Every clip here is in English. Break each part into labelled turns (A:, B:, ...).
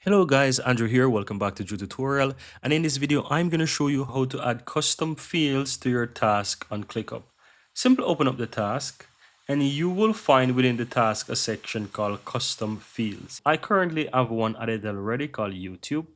A: Hello guys, Andrew here. Welcome back to Drew Tutorial. And in this video, I'm going to show you how to add custom fields to your task on ClickUp. Simply open up the task and you will find within the task a section called custom fields. I currently have one added already called YouTube,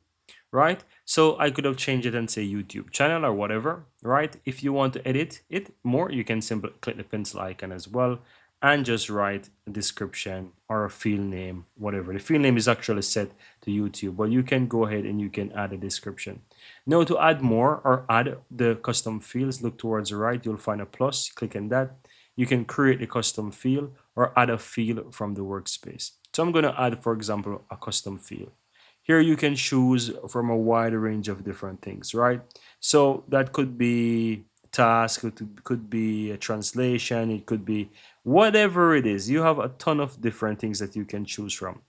A: right? So I could have changed it and say YouTube channel or whatever, right? If you want to edit it more, you can simply click the pencil icon as well and just write a description or a field name, whatever. The field name is actually set to YouTube, but you can go ahead and you can add a description. Now to add more or add the custom fields, look towards the right, you'll find a plus, click on that. You can create a custom field or add a field from the workspace. So I'm going to add, for example, a custom field. Here you can choose from a wide range of different things, right? So that could be task, it could be a translation, it could be whatever it is. You have a ton of different things that you can choose from.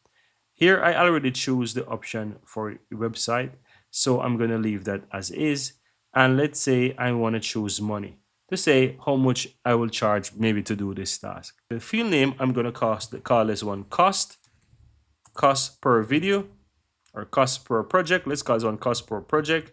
A: Here I already choose the option for website, so I'm going to leave that as is. And let's say I want to choose money to say how much I will charge maybe to do this task. The field name I'm going to call this one cost per video or cost per project. Let's call this one cost per project.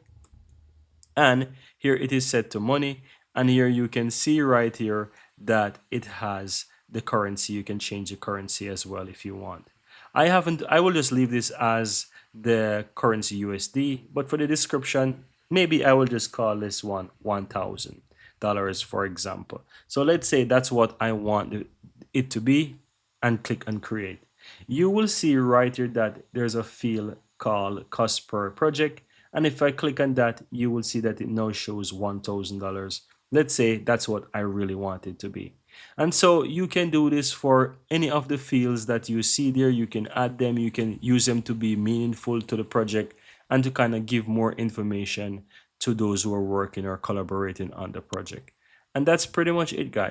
A: And here it is set to money. And here you can see right here that it has the currency. You can change the currency as well if you want. I will just leave this as the currency USD, but for the description, maybe I will just call this one $1,000, for example. So let's say that's what I want it to be and click on create. You will see right here that there's a field called cost per project. And if I click on that, you will see that it now shows $1,000. Let's say that's what I really want it to be. And so you can do this for any of the fields that you see there. You can add them, you can use them to be meaningful to the project and to kind of give more information to those who are working or collaborating on the project. And that's pretty much it, guys.